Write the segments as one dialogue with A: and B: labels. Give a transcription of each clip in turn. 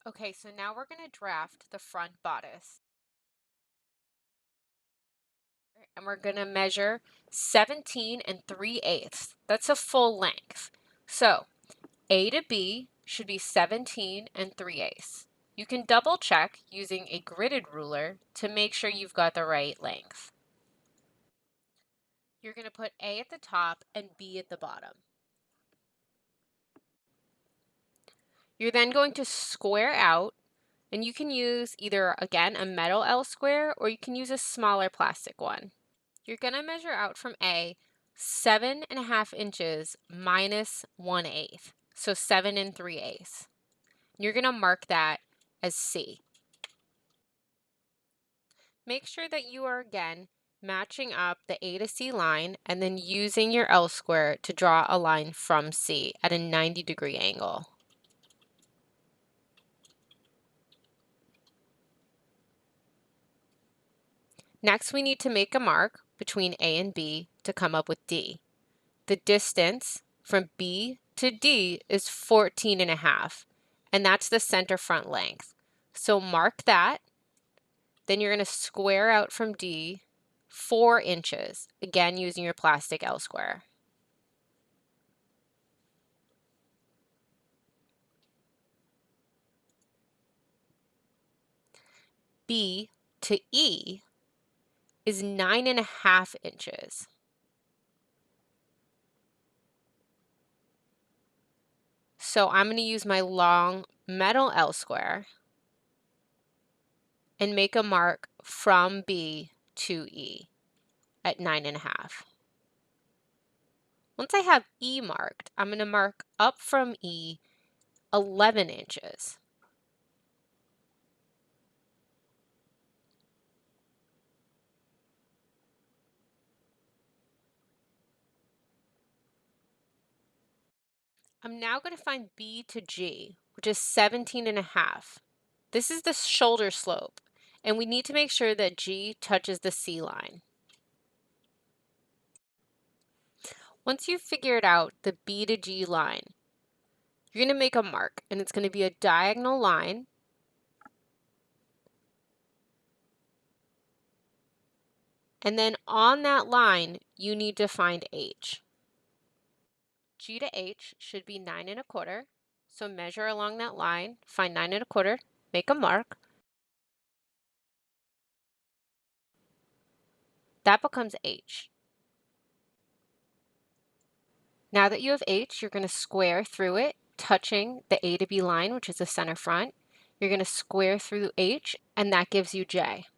A: Okay, so now we're going to draft the front bodice. And we're going to measure 17 and 3/8. That's a full length. So A to B should be 17 and 3/8. You can double check using a gridded ruler to make sure you've got the right length. You're going to put A at the top and B at the bottom. You're then going to square out, and you can use either, again, a metal L square, or you can use a smaller plastic one. You're going to measure out from A 7.5 inches minus 1/8, so 7 and 3/8. You're going to mark that as C. Make sure that you are, again, matching up the A to C line and then using your L square to draw a line from C at a 90-degree angle. Next, we need to make a mark between A and B to come up with D. The distance from B to D is 14.5, and that's the center front length. So mark that. Then you're going to square out from D 4 inches, again using your plastic L square. B to E is 9.5 inches. So I'm going to use my long metal L square and make a mark from B to E at 9.5. Once I have E marked, I'm going to mark up from E 11 inches. I'm now going to find B to G, which is 17.5. This is the shoulder slope, and we need to make sure that G touches the C line. Once you've figured out the B to G line, you're going to make a mark, and it's going to be a diagonal line. And then on that line, you need to find H. G to H should be 9.25. So measure along that line, find 9.25, make a mark. That becomes H. Now that you have H, you're going to square through it, touching the A to B line, which is the center front. You're going to square through H, and that gives you J.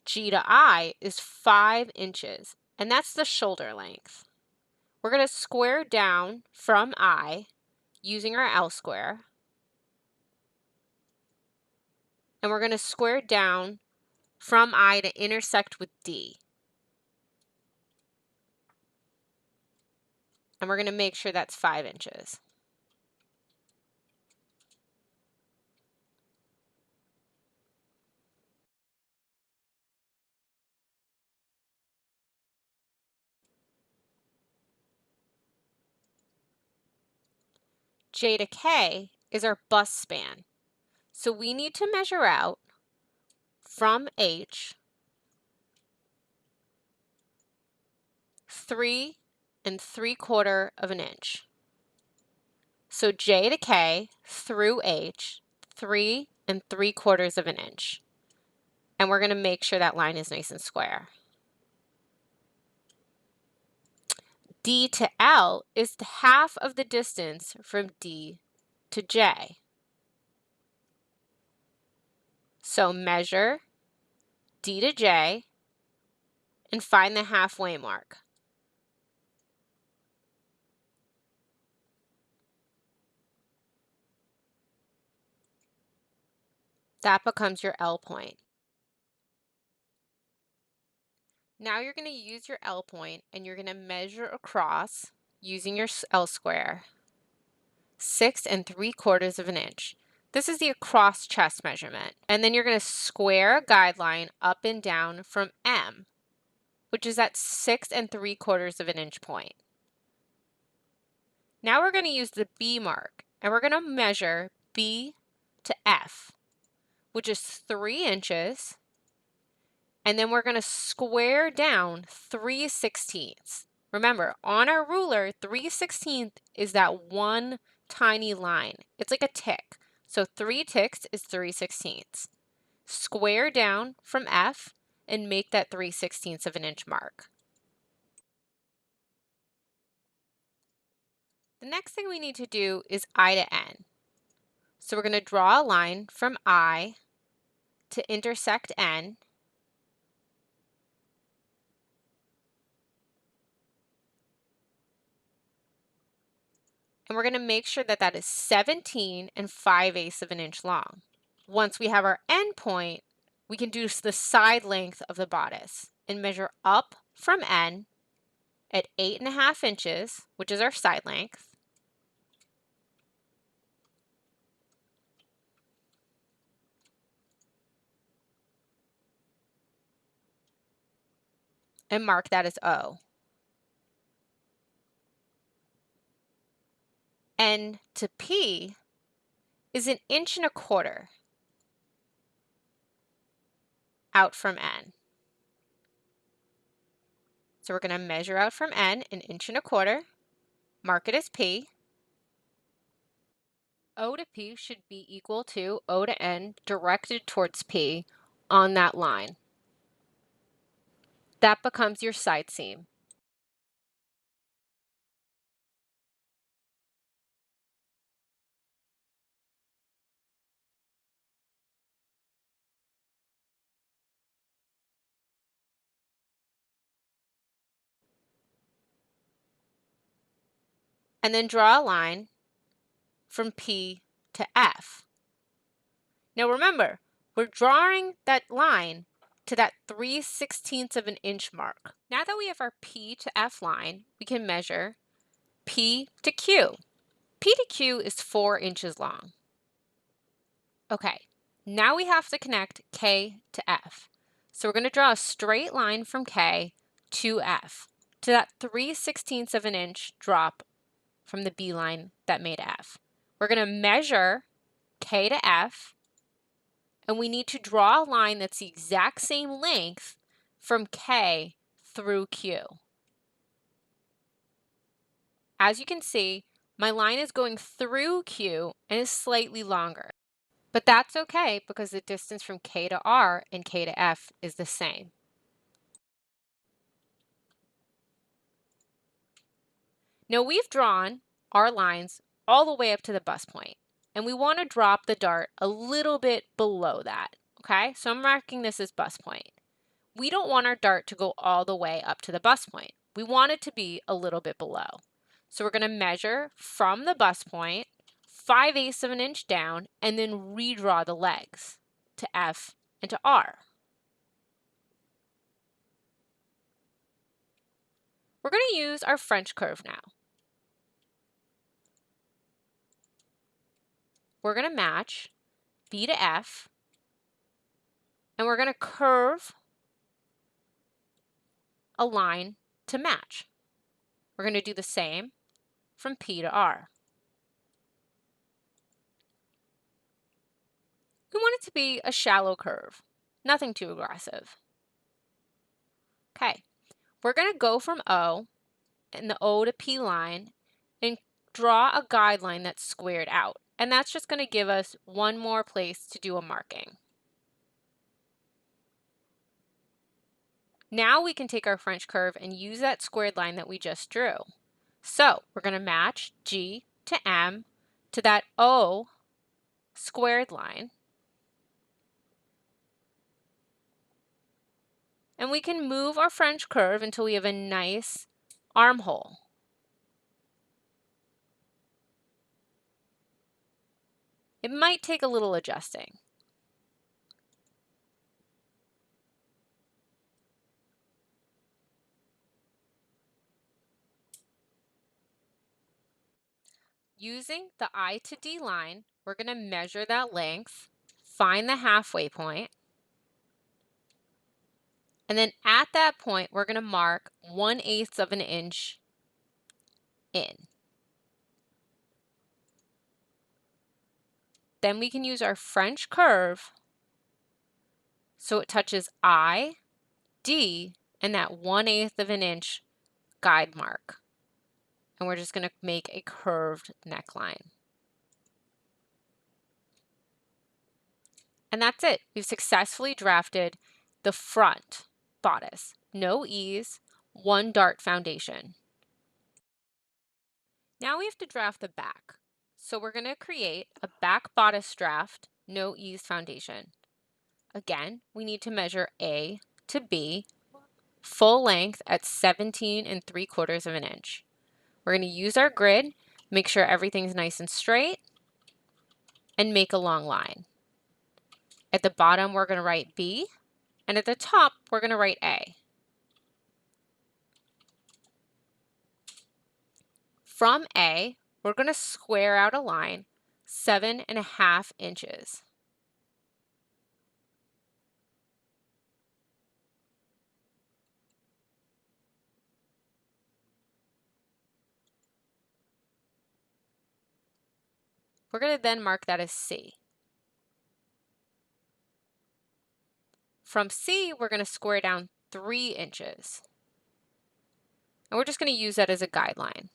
A: G to I is 5 inches, and that's the shoulder length. We're going to square down from I using our L square, and we're going to square down from I to intersect with D. And we're going to make sure that's 5 inches. J to K is our bust span. So we need to measure out from H 3 3/4 of an inch. So J to K through H, 3 3/4 of an inch. And we're going to make sure that line is nice and square. D to L is half of the distance from D to J. So measure D to J and find the halfway mark. That becomes your L point. Now you're going to use your L point and you're going to measure across using your L square 6 3/4 of an inch. This is the across chest measurement. And then you're going to square a guideline up and down from M, which is at 6 3/4 of an inch point. Now we're going to use the B mark and we're going to measure B to F, which is 3 inches. And then we're going to square down 3/16. Remember, on our ruler, 3/16 is that one tiny line. It's like a tick. So 3 ticks is 3/16. Square down from F and make that 3/16 of an inch mark. The next thing we need to do is I to N. So we're going to draw a line from I to intersect N. And we're going to make sure that that is 17 and 5/8 of an inch long. Once we have our end point, we can do the side length of the bodice and measure up from N at 8.5 inches, which is our side length. And mark that as O. N to P is 1.25 inches out from N. So we're going to measure out from N 1.25 inches, mark it as P. O to P should be equal to O to N directed towards P on that line. That becomes your side seam. And then draw a line from P to F. Now remember, we're drawing that line to that 3/16 of an inch mark. Now that we have our P to F line, we can measure P to Q. P to Q is 4 inches long. Okay, now we have to connect K to F. So we're going to draw a straight line from K to F, to that 3/16 of an inch drop from the B line that made F. We're going to measure K to F, and we need to draw a line that's the exact same length from K through Q. As you can see, my line is going through Q and is slightly longer. But that's okay because the distance from K to R and K to F is the same. Now we've drawn our lines all the way up to the bust point, and we want to drop the dart a little bit below that, okay? So I'm marking this as bust point. We don't want our dart to go all the way up to the bust point. We want it to be a little bit below. So we're going to measure from the bust point 5/8 of an inch down and then redraw the legs to F and to R. We're going to use our French curve now. We're going to match B to F, and we're going to curve a line to match. We're going to do the same from P to R. We want it to be a shallow curve, nothing too aggressive. Okay, we're going to go from O and the O to P line and draw a guideline that's squared out. And that's just going to give us one more place to do a marking. Now we can take our French curve and use that squared line that we just drew. So we're going to match G to M to that O squared line. And we can move our French curve until we have a nice armhole. It might take a little adjusting. Using the I to D line, we're going to measure that length, find the halfway point, and then at that point, we're going to mark 1/8 of an inch in. Then we can use our French curve so it touches I, D, and that 1/8 of an inch guide mark. And we're just going to make a curved neckline. And that's it. We've successfully drafted the front bodice. No ease, one dart foundation. Now we have to draft the back. So we're going to create a back bodice draft, no ease foundation. Again, we need to measure A to B, full length at 17 3/4 of an inch. We're going to use our grid, make sure everything's nice and straight, and make a long line. At the bottom, we're going to write B, and at the top, we're going to write A. From A, we're going to square out a line 7.5 inches. We're going to then mark that as C. From C, we're going to square down 3 inches. And we're just going to use that as a guideline.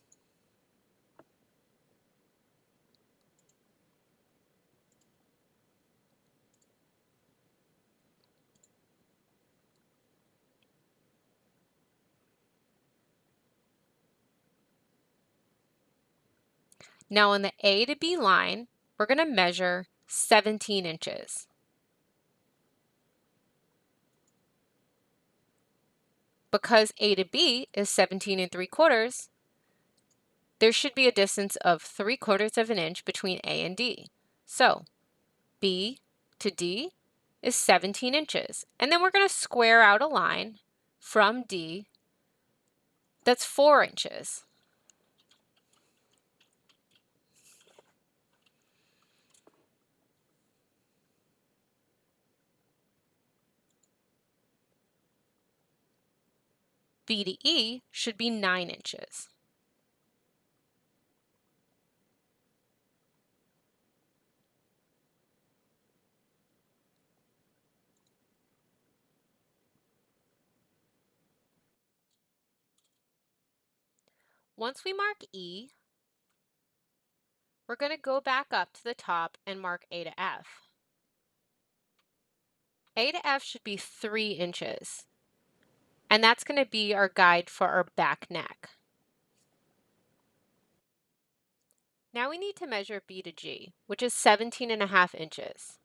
A: Now on the A to B line, we're going to measure 17 inches. Because A to B is 17 3/4, there should be a distance of 3/4 of an inch between A and D. So B to D is 17 inches. And then we're going to square out a line from D that's 4 inches. B to E should be 9 inches. Once we mark E, we're going to go back up to the top and mark A to F. A to F should be 3 inches. And that's going to be our guide for our back neck. Now we need to measure B to G, which is 17.5 inches.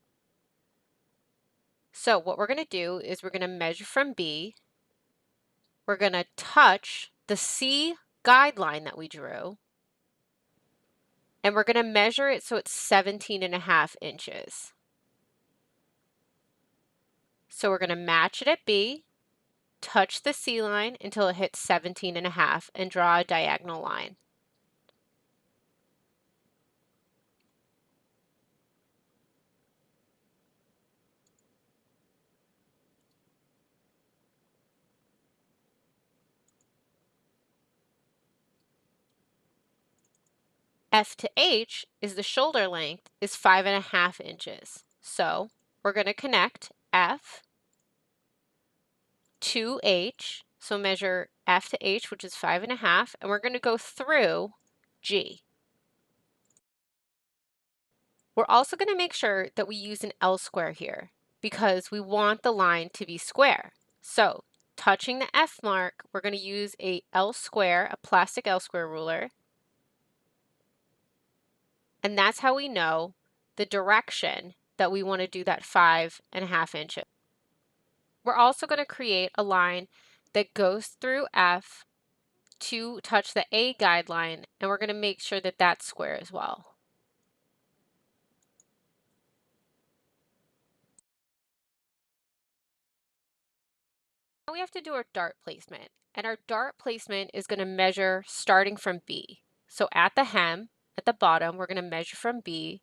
A: So what we're going to do is we're going to measure from B. We're going to touch the C guideline that we drew. And we're going to measure it so it's 17.5 inches. So we're going to match it at B, touch the C line until it hits 17.5 and draw a diagonal line. F to H is the shoulder length is 5.5 inches. So we're going to connect F to H. So measure F to H, which is 5.5, and we're going to go through G. We're also going to make sure that we use an L square here because we want the line to be square. So touching the F mark, we're going to use a L square, a plastic L square ruler. And that's how we know the direction that we want to do that 5.5 inches. We're also going to create a line that goes through F to touch the A guideline, and we're going to make sure that that's square as well. Now we have to do our dart placement, and our dart placement is going to measure starting from B. So at the hem, at the bottom, we're going to measure from B,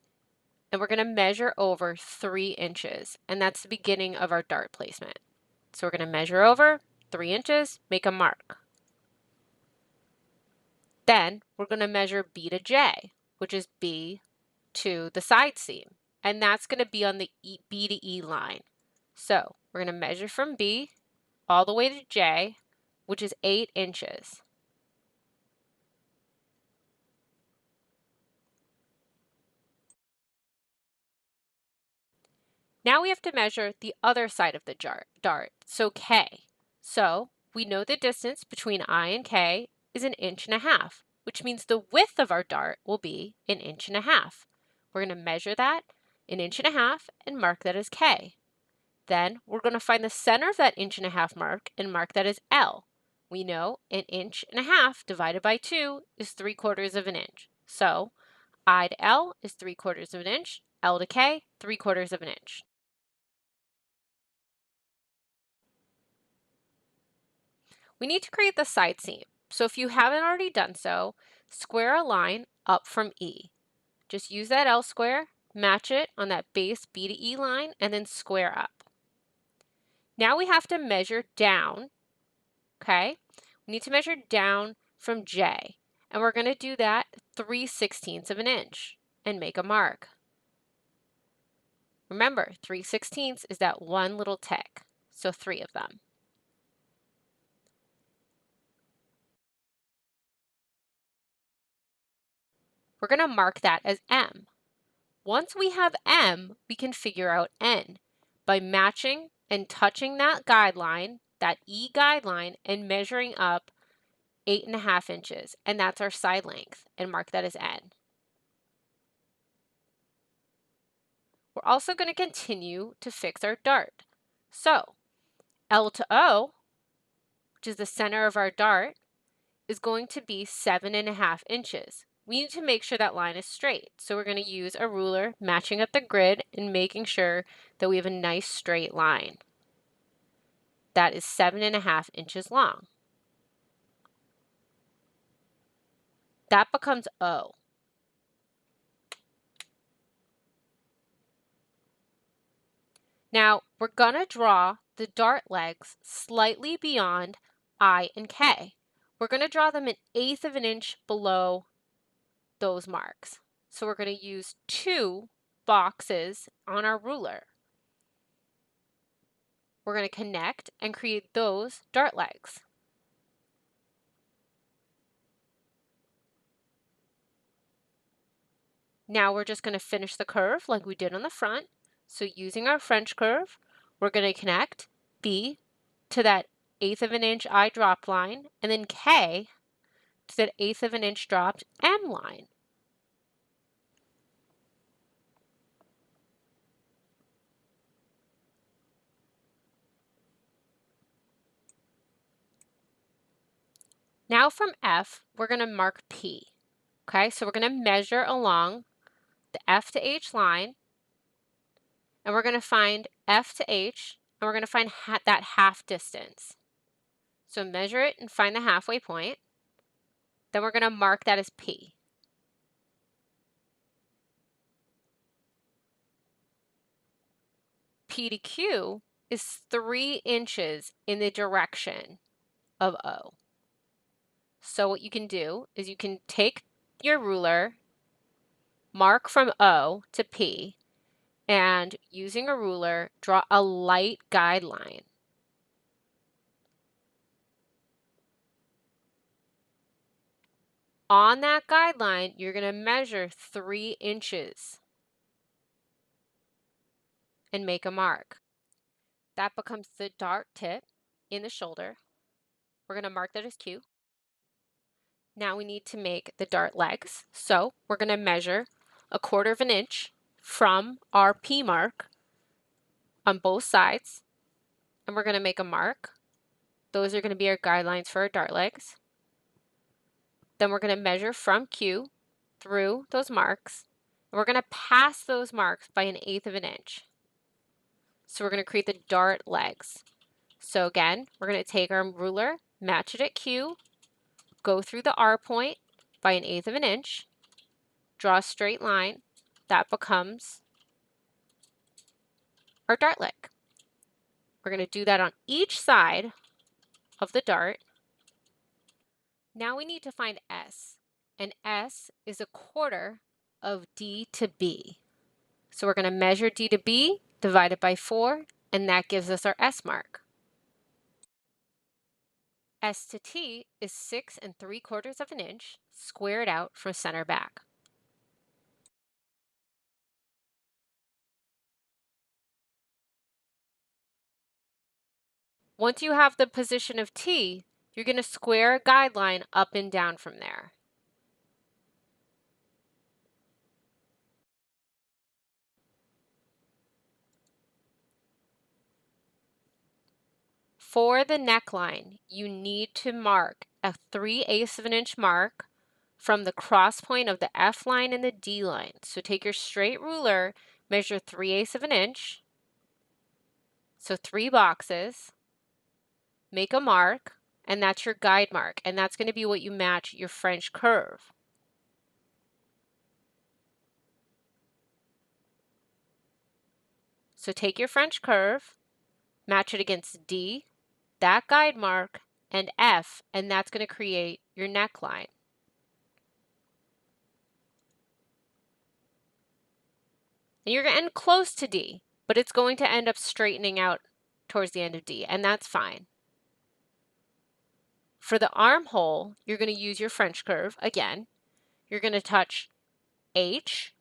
A: and we're going to measure over 3 inches, and that's the beginning of our dart placement. So we're going to measure over 3 inches, make a mark. Then we're going to measure B to J, which is B to the side seam. and that's going to be on the B to E line. So we're going to measure from B all the way to J, which is 8 inches. Now we have to measure the other side of the dart, so K. So we know the distance between I and K is 1.5 inches, which means the width of our dart will be 1.5 inches. We're going to measure that 1.5 inches and mark that as K. Then we're going to find the center of that 1.5 inch mark and mark that as L. We know 1.5 inches divided by 2 is 3/4 of an inch. So I to L is 3/4 of an inch, L to K, 3/4 of an inch. We need to create the side seam. So if you haven't already done so, square a line up from E. Just use that L square, match it on that base B to E line, and then square up. Now we have to measure down, okay? We need to measure down from J, and we're going to do that 3/16 of an inch and make a mark. Remember, 3/16 is that one little tick, so 3 of them. We're going to mark that as M. Once we have M, we can figure out N by matching and touching that guideline, that E guideline, and measuring up 8.5 inches, and that's our side length, and mark that as N. We're also going to continue to fix our dart. So L to O, which is the center of our dart, is going to be 7.5 inches. We need to make sure that line is straight. So we're going to use a ruler, matching up the grid and making sure that we have a nice straight line. That is 7.5 inches long. That becomes O. Now we're going to draw the dart legs slightly beyond I and K. We're going to draw them 1/8 of an inch below those marks. So we're going to use 2 boxes on our ruler. We're going to connect and create those dart legs. Now we're just going to finish the curve like we did on the front. So using our French curve, we're going to connect B to that 1/8 of an inch I dropped line, and then K to that 1/8 of an inch dropped M line. Now from F, we're going to mark P. Okay, so we're going to measure along the F to H line, and we're going to find F to H, and we're going to find that half distance. So measure it and find the halfway point. Then we're going to mark that as P. P to Q is 3 inches in the direction of O. So what you can do is you can take your ruler, mark from O to P, and using a ruler, draw a light guideline. On that guideline, you're going to measure 3 inches and make a mark. That becomes the dart tip in the shoulder. We're going to mark that as Q. Now we need to make the dart legs. So we're going to measure 1/4 of an inch from our P mark on both sides, and we're going to make a mark. Those are going to be our guidelines for our dart legs. Then we're going to measure from Q through those marks, and we're going to pass those marks by 1/8 of an inch. So we're going to create the dart legs. So again, we're going to take our ruler, match it at Q, go through the R point by 1/8 of an inch, draw a straight line. That becomes our dart leg. We're going to do that on each side of the dart. Now we need to find S, and S is 1/4 of D to B. So we're going to measure D to B, divide it by 4, and that gives us our S mark. S to T is 6 3/4 of an inch, squared out from center back. Once you have the position of T, you're going to square a guideline up and down from there. For the neckline, you need to mark a 3/8 of an inch mark from the cross point of the F line and the D line. So take your straight ruler, measure 3/8 of an inch, so 3 boxes, make a mark, and that's your guide mark, and that's going to be what you match your French curve. So take your French curve, match it against D, that guide mark, and F, and that's going to create your neckline. And you're going to end close to D, but it's going to end up straightening out towards the end of D, and that's fine. For the armhole, you're going to use your French curve again. You're going to touch H,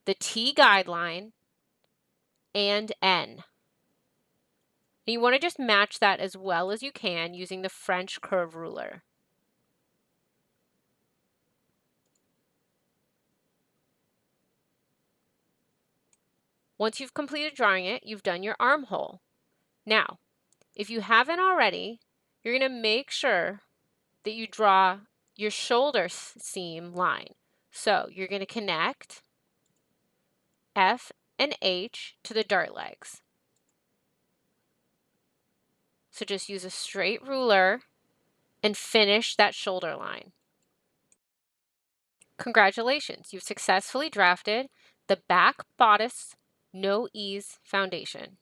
A: the T guideline, and N. And you want to just match that as well as you can using the French curve ruler. Once you've completed drawing it, you've done your armhole. Now, if you haven't already, you're going to make sure that you draw your shoulder seam line. So you're going to connect F and H to the dart legs. So just use a straight ruler and finish that shoulder line. Congratulations, you've successfully drafted the Back Bodice No Ease Foundation.